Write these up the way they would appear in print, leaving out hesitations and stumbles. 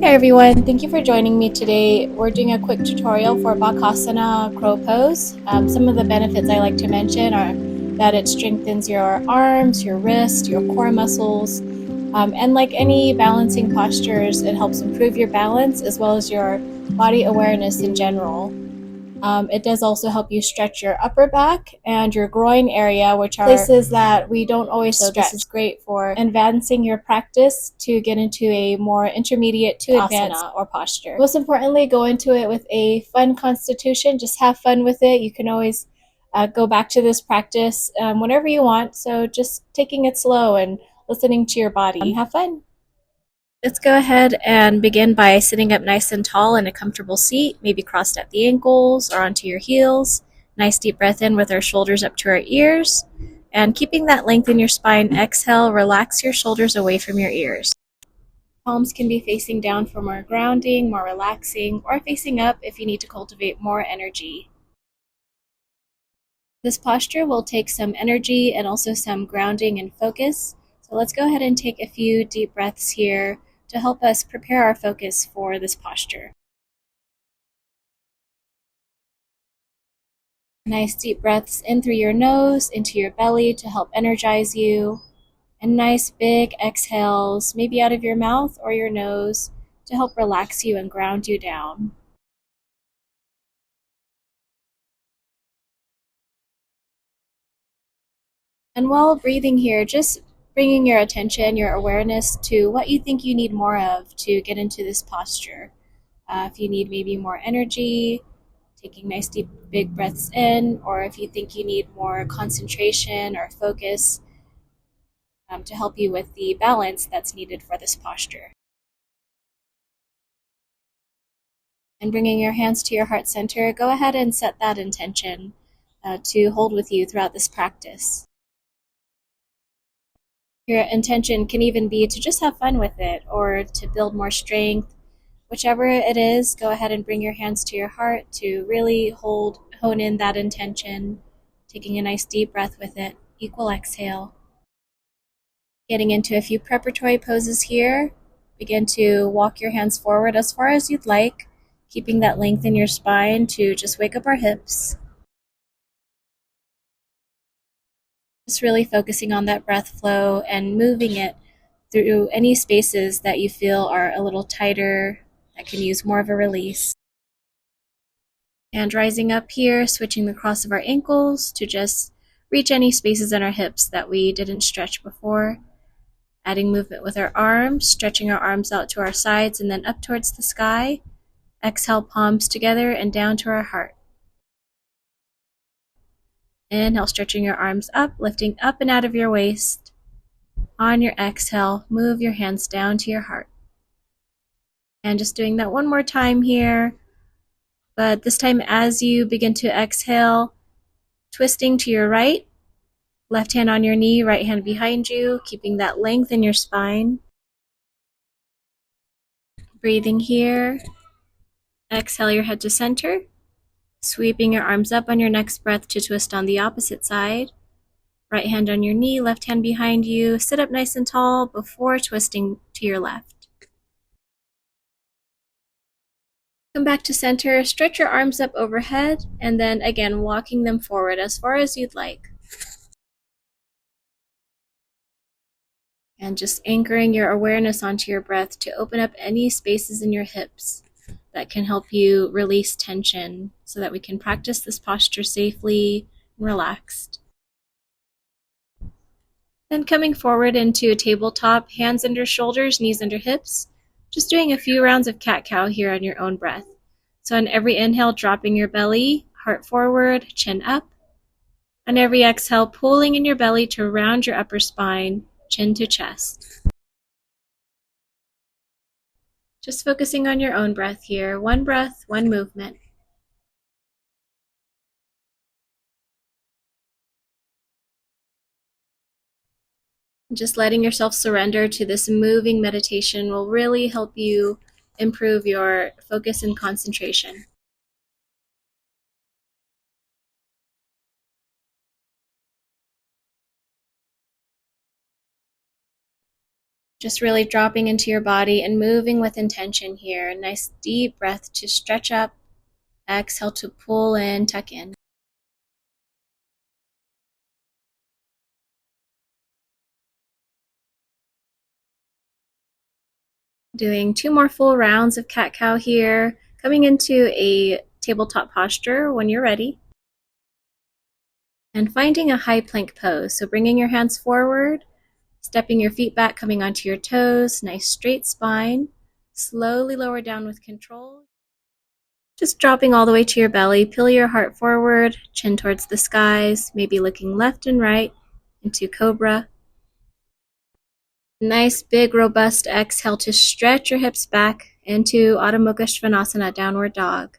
Hey everyone, thank you for joining me today. We're doing a quick tutorial for Bakasana crow pose. Some of the benefits I like to mention are that it strengthens your arms, your wrists, your core muscles, and like any balancing postures, it helps improve your balance as well as your body awareness in general. It does also help you stretch your upper back and your groin area, which are places that we don't always stretch. This is great for advancing your practice to get into a more intermediate to advanced or posture. Most importantly, go into it with a fun constitution. Just have fun with it. You can always go back to this practice whenever you want. So just taking it slow and listening to your body. Have fun. Let's go ahead and begin by sitting up nice and tall in a comfortable seat, maybe crossed at the ankles or onto your heels. Nice deep breath in with our shoulders up to our ears. And keeping that length in your spine, exhale, relax your shoulders away from your ears. Palms can be facing down for more grounding, more relaxing, or facing up if you need to cultivate more energy. This posture will take some energy and also some grounding and focus. So let's go ahead and take a few deep breaths here to help us prepare our focus for this posture. Nice deep breaths in through your nose, into your belly to help energize you. And nice big exhales, maybe out of your mouth or your nose, to help relax you and ground you down. And while breathing here, just bringing your attention, your awareness to what you think you need more of to get into this posture. If you need maybe more energy, taking nice deep big breaths in, or if you think you need more concentration or focus to help you with the balance that's needed for this posture. And bringing your hands to your heart center, go ahead and set that intention to hold with you throughout this practice. Your intention can even be to just have fun with it or to build more strength. Whichever it is, go ahead and bring your hands to your heart to really hone in that intention, taking a nice deep breath with it, equal exhale. Getting into a few preparatory poses here. Begin to walk your hands forward as far as you'd like, keeping that length in your spine to just wake up our hips. Just really focusing on that breath flow and moving it through any spaces that you feel are a little tighter, that can use more of a release. And rising up here, switching the cross of our ankles to just reach any spaces in our hips that we didn't stretch before. Adding movement with our arms, stretching our arms out to our sides and then up towards the sky. Exhale, palms together and down to our heart. Inhale, stretching your arms up, lifting up and out of your waist. On your exhale, move your hands down to your heart. And just doing that one more time here. But this time as you begin to exhale, twisting to your right, left hand on your knee, right hand behind you, keeping that length in your spine. Breathing here. Exhale your head to center. Sweeping your arms up on your next breath to twist on the opposite side. Right hand on your knee, left hand behind you. Sit up nice and tall before twisting to your left. Come back to center, stretch your arms up overhead, and then again walking them forward as far as you'd like. And just anchoring your awareness onto your breath to open up any spaces in your hips that can help you release tension so that we can practice this posture safely and relaxed. Then coming forward into a tabletop, hands under shoulders, knees under hips, just doing a few rounds of cat-cow here on your own breath. So on every inhale, dropping your belly, heart forward, chin up. On every exhale, pulling in your belly to round your upper spine, chin to chest. Just focusing on your own breath here. One breath, one movement. Just letting yourself surrender to this moving meditation will really help you improve your focus and concentration. Just really dropping into your body and moving with intention here. Nice deep breath to stretch up. Exhale to pull in, tuck in. Doing 2 more full rounds of cat-cow here. Coming into a tabletop posture when you're ready. And finding a high plank pose. So bringing your hands forward, stepping your feet back, coming onto your toes, nice straight spine. Slowly lower down with control. Just dropping all the way to your belly, peel your heart forward, chin towards the skies, maybe looking left and right into cobra. Nice big robust exhale to stretch your hips back into Adho Mukha Svanasana, downward dog.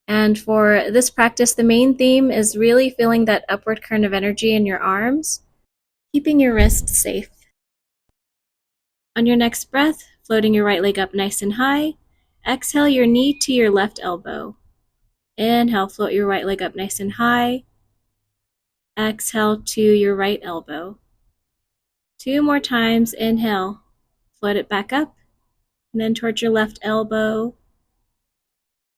And for this practice, the main theme is really feeling that upward current of energy in your arms, keeping your wrists safe. On your next breath, floating your right leg up nice and high, exhale your knee to your left elbow. Inhale, float your right leg up nice and high. Exhale to your right elbow. 2 more times, inhale, float it back up, and then towards your left elbow.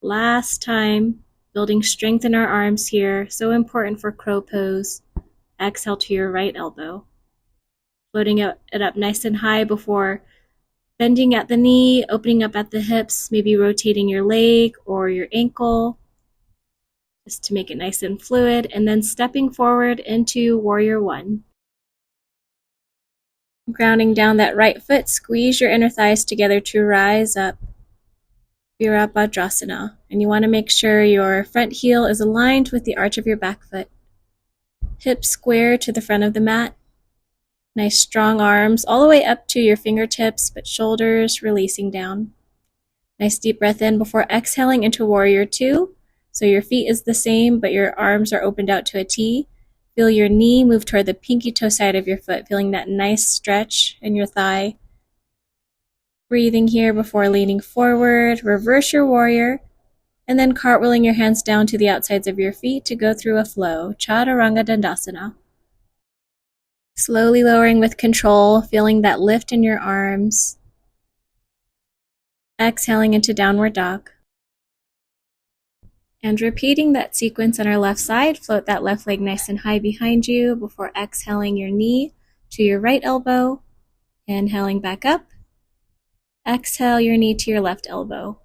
Last time, building strength in our arms here, so important for crow pose. Exhale to your right elbow. Floating it up nice and high before bending at the knee, opening up at the hips, maybe rotating your leg or your ankle, just to make it nice and fluid, and then stepping forward into Warrior One. Grounding down that right foot, squeeze your inner thighs together to rise up. Virabhadrasana, and you want to make sure your front heel is aligned with the arch of your back foot. Hips square to the front of the mat. Nice strong arms all the way up to your fingertips, but shoulders releasing down. Nice deep breath in before exhaling into Warrior Two. So your feet is the same, but your arms are opened out to a T. Feel your knee move toward the pinky toe side of your foot, feeling that nice stretch in your thigh. Breathing here before leaning forward, reverse your warrior, and then cartwheeling your hands down to the outsides of your feet to go through a flow, Chaturanga Dandasana. Slowly lowering with control, feeling that lift in your arms. Exhaling into Downward Dog. And repeating that sequence on our left side, float that left leg nice and high behind you before exhaling your knee to your right elbow, inhaling back up. Exhale your knee to your left elbow.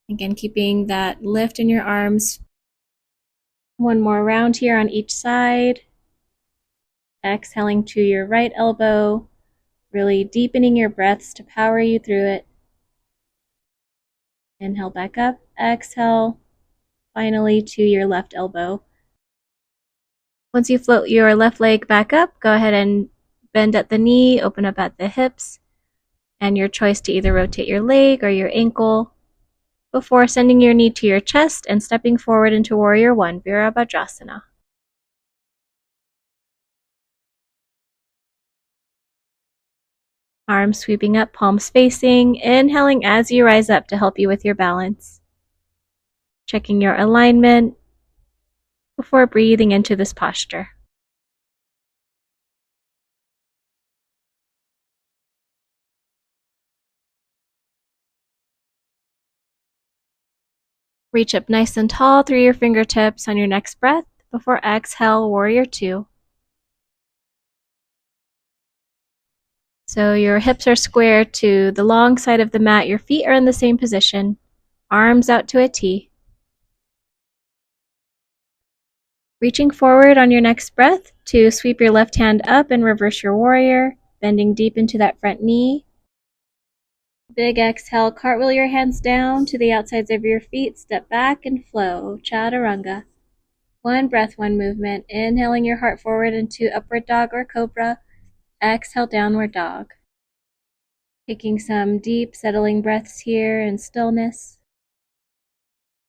Again, keeping that lift in your arms. 1 more round here on each side. Exhaling to your right elbow, really deepening your breaths to power you through it. Inhale back up, exhale, finally to your left elbow. Once you float your left leg back up, go ahead and bend at the knee, open up at the hips, and your choice to either rotate your leg or your ankle before sending your knee to your chest and stepping forward into Warrior One, Virabhadrasana. Arms sweeping up, palms facing, inhaling as you rise up to help you with your balance. Checking your alignment before breathing into this posture. Reach up nice and tall through your fingertips on your next breath before exhale, Warrior Two. So your hips are square to the long side of the mat. Your feet are in the same position. Arms out to a T. Reaching forward on your next breath to sweep your left hand up and reverse your warrior, bending deep into that front knee. Big exhale, cartwheel your hands down to the outsides of your feet, step back and flow, Chaturanga. 1 breath, 1 movement. Inhaling your heart forward into Upward Dog or Cobra. Exhale, Downward Dog. Taking some deep, settling breaths here in stillness.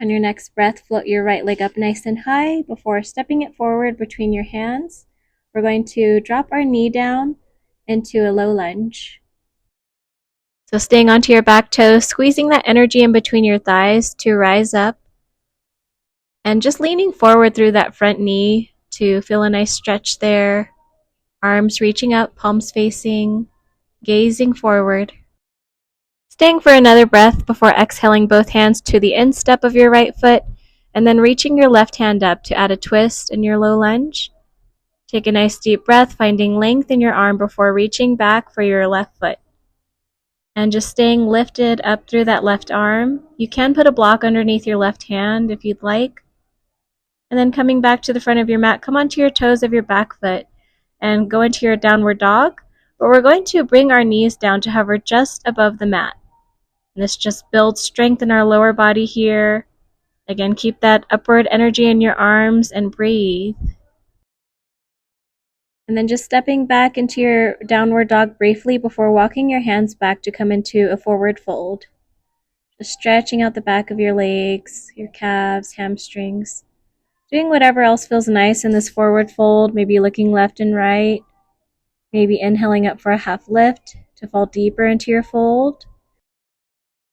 On your next breath, float your right leg up nice and high before stepping it forward between your hands. We're going to drop our knee down into a low lunge. So staying onto your back toes, squeezing that energy in between your thighs to rise up. And just leaning forward through that front knee to feel a nice stretch there. Arms reaching up, palms facing. gazing forward. Staying for another breath before exhaling both hands to the instep of your right foot, and then reaching your left hand up to add a twist in your low lunge. Take a nice deep breath, finding length in your arm before reaching back for your left foot. And just staying lifted up through that left arm. You can put a block underneath your left hand if you'd like. And then coming back to the front of your mat, come onto your toes of your back foot and go into your downward dog. But we're going to bring our knees down to hover just above the mat. And this just builds strength in our lower body here. Again, keep that upward energy in your arms and breathe. And then just stepping back into your downward dog briefly before walking your hands back to come into a forward fold. Just stretching out the back of your legs, your calves, hamstrings. Doing whatever else feels nice in this forward fold, maybe looking left and right. Maybe inhaling up for a half lift to fall deeper into your fold.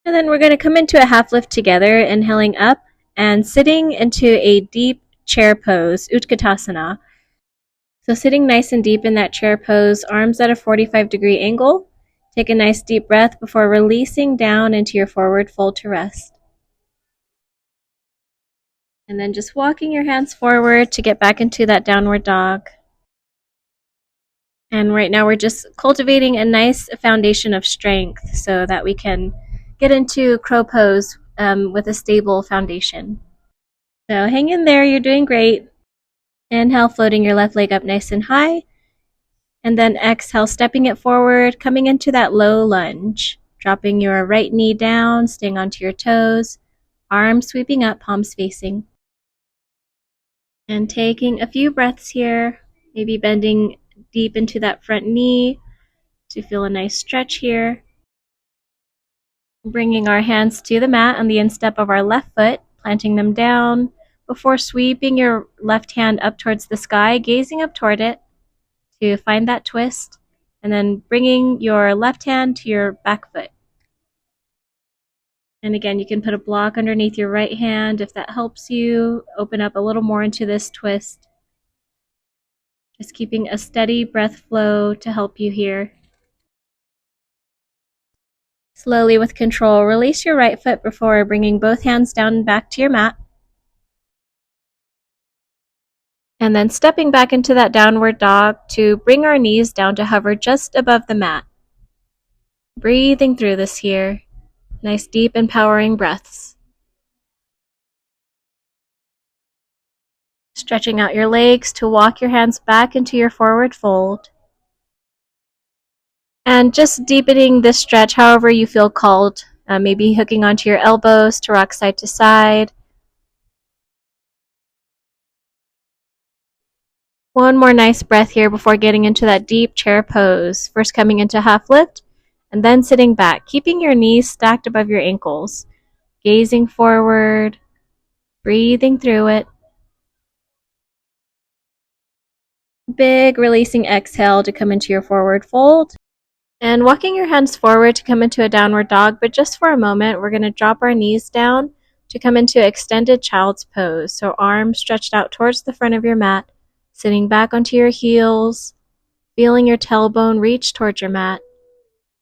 And then we're going to come into a half lift together, inhaling up and sitting into a deep chair pose, Utkatasana. So sitting nice and deep in that chair pose, arms at a 45-degree angle. Take a nice deep breath before releasing down into your forward fold to rest. And then just walking your hands forward to get back into that downward dog. And right now we're just cultivating a nice foundation of strength so that we can get into crow pose with a stable foundation. So hang in there, you're doing great. Inhale, floating your left leg up nice and high. And then exhale, stepping it forward, coming into that low lunge. Dropping your right knee down, staying onto your toes. Arms sweeping up, palms facing. And taking a few breaths here. Maybe bending deep into that front knee to feel a nice stretch here. Bringing our hands to the mat on the instep of our left foot, planting them down. Before sweeping your left hand up towards the sky, gazing up toward it to find that twist, and then bringing your left hand to your back foot. And again, you can put a block underneath your right hand if that helps you open up a little more into this twist. Just keeping a steady breath flow to help you here. Slowly with control, release your right foot before bringing both hands down and back to your mat. And then stepping back into that downward dog to bring our knees down to hover just above the mat. Breathing through this here. Nice deep empowering breaths. Stretching out your legs to walk your hands back into your forward fold. And just deepening this stretch however you feel called. Maybe hooking onto your elbows to rock side to side. One more nice breath here before getting into that deep chair pose. First coming into half lift and then sitting back, keeping your knees stacked above your ankles. Gazing forward, breathing through it. Big releasing exhale to come into your forward fold. And walking your hands forward to come into a downward dog, but just for a moment, we're going to drop our knees down to come into extended child's pose. So arms stretched out towards the front of your mat. Sitting back onto your heels, feeling your tailbone reach towards your mat,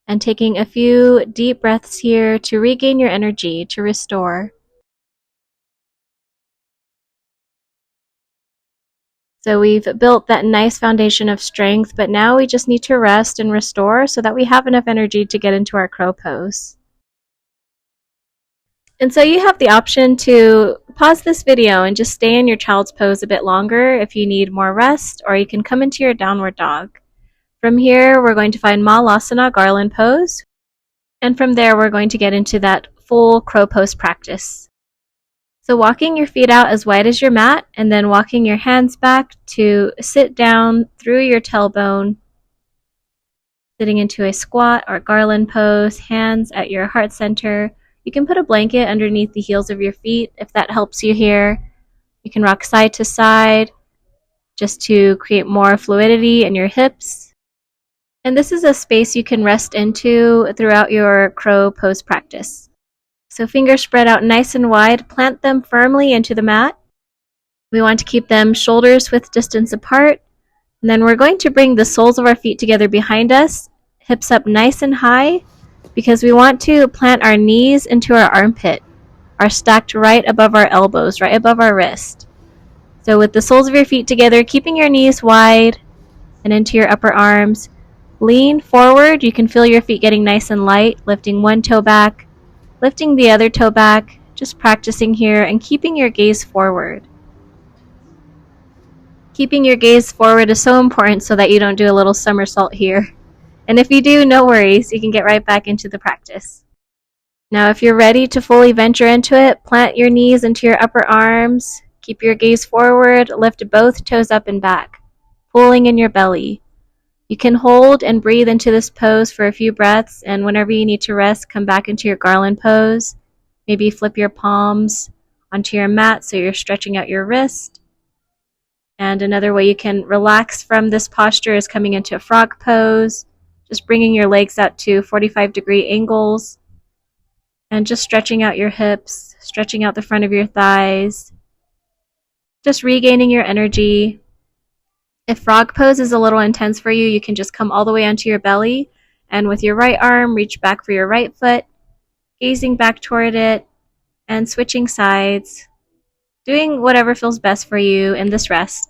and taking a few deep breaths here to regain your energy, to restore. So we've built that nice foundation of strength, but now we just need to rest and restore so that we have enough energy to get into our crow pose. And so you have the option to pause this video and just stay in your child's pose a bit longer if you need more rest, or you can come into your downward dog. From here, we're going to find Malasana garland pose. And from there, we're going to get into that full crow pose practice. So walking your feet out as wide as your mat, and then walking your hands back to sit down through your tailbone, sitting into a squat or garland pose, hands at your heart center. You can put a blanket underneath the heels of your feet if that helps you here. You can rock side to side just to create more fluidity in your hips. And this is a space you can rest into throughout your crow pose practice. So fingers spread out nice and wide, plant them firmly into the mat. We want to keep them shoulders width distance apart. And then we're going to bring the soles of our feet together behind us, hips up nice and high, because we want to plant our knees into our armpit, are stacked right above our elbows, right above our wrist. So with the soles of your feet together, keeping your knees wide and into your upper arms, lean forward. You can feel your feet getting nice and light, lifting one toe back, lifting the other toe back, just practicing here and keeping your gaze forward. Keeping your gaze forward is so important so that you don't do a little somersault here. And if you do, no worries, you can get right back into the practice. Now, if you're ready to fully venture into it, plant your knees into your upper arms, keep your gaze forward, lift both toes up and back, pulling in your belly. You can hold and breathe into this pose for a few breaths, and whenever you need to rest, come back into your garland pose. Maybe flip your palms onto your mat so you're stretching out your wrist. And another way you can relax from this posture is coming into a frog pose, just bringing your legs out to 45-degree angles, and just stretching out your hips, stretching out the front of your thighs, just regaining your energy. If frog pose is a little intense for you, you can just come all the way onto your belly, and with your right arm, reach back for your right foot, gazing back toward it, and switching sides, doing whatever feels best for you in this rest.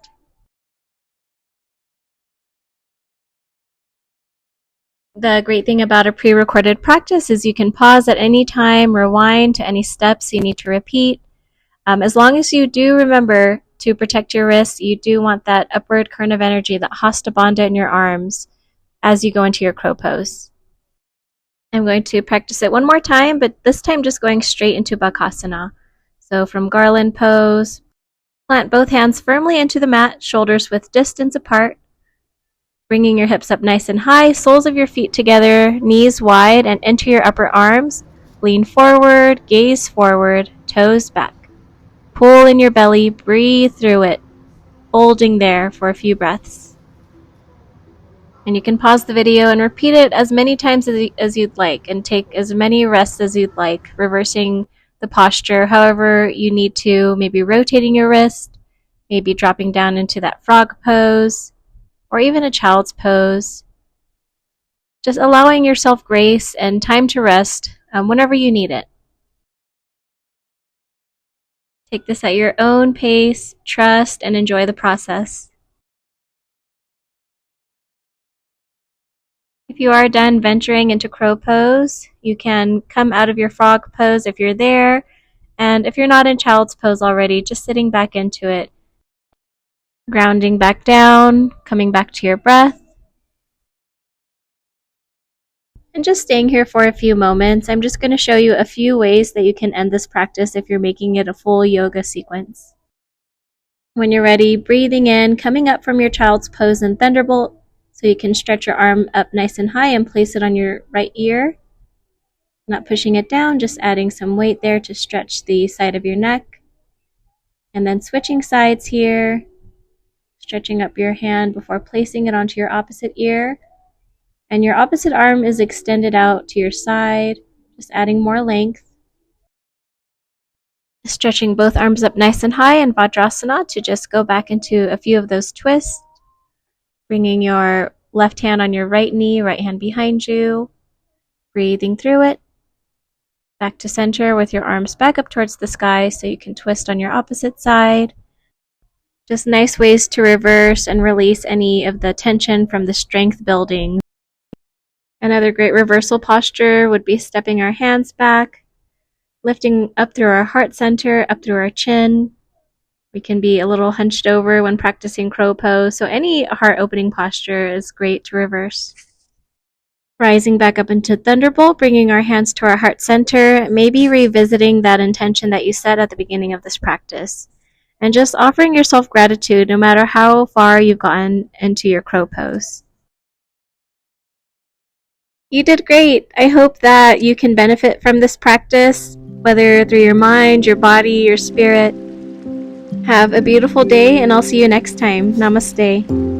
The great thing about a pre-recorded practice is you can pause at any time, rewind to any steps you need to repeat. As long as you do remember to protect your wrists, you do want that upward current of energy, that hasta bandha in your arms as you go into your crow pose. I'm going to practice it one more time, but this time just going straight into Bakasana. So from garland pose, plant both hands firmly into the mat, shoulders width distance apart, bringing your hips up nice and high, soles of your feet together, knees wide and into your upper arms. Lean forward, gaze forward, toes back. Pull in your belly, breathe through it, holding there for a few breaths. And you can pause the video and repeat it as many times as you'd like, and take as many rests as you'd like, reversing the posture however you need to, maybe rotating your wrist, maybe dropping down into that frog pose, or even a child's pose. Just allowing yourself grace and time to rest whenever you need it. Take this at your own pace, trust, and enjoy the process. If you are done venturing into crow pose, you can come out of your frog pose if you're there, and if you're not in child's pose already, just sitting back into it. Grounding back down, coming back to your breath, and just staying here for a few moments. I'm just going to show you a few ways that you can end this practice if you're making it a full yoga sequence. When you're ready, breathing in, coming up from your child's pose in thunderbolt, so you can stretch your arm up nice and high and place it on your right ear. Not pushing it down, just adding some weight there to stretch the side of your neck. And then switching sides here, stretching up your hand before placing it onto your opposite ear. And your opposite arm is extended out to your side, just adding more length. Stretching both arms up nice and high in Vajrasana to just go back into a few of those twists. Bringing your left hand on your right knee, right hand behind you. Breathing through it. Back to center with your arms back up towards the sky so you can twist on your opposite side. Just nice ways to reverse and release any of the tension from the strength building. Another great reversal posture would be stepping our hands back, lifting up through our heart center, up through our chin. We can be a little hunched over when practicing crow pose, so any heart opening posture is great to reverse. Rising back up into thunderbolt, bringing our hands to our heart center, maybe revisiting that intention that you set at the beginning of this practice, and just offering yourself gratitude no matter how far you've gotten into your crow pose. You did great. I hope that you can benefit from this practice, whether through your mind, your body, your spirit. Have a beautiful day, and I'll see you next time. Namaste.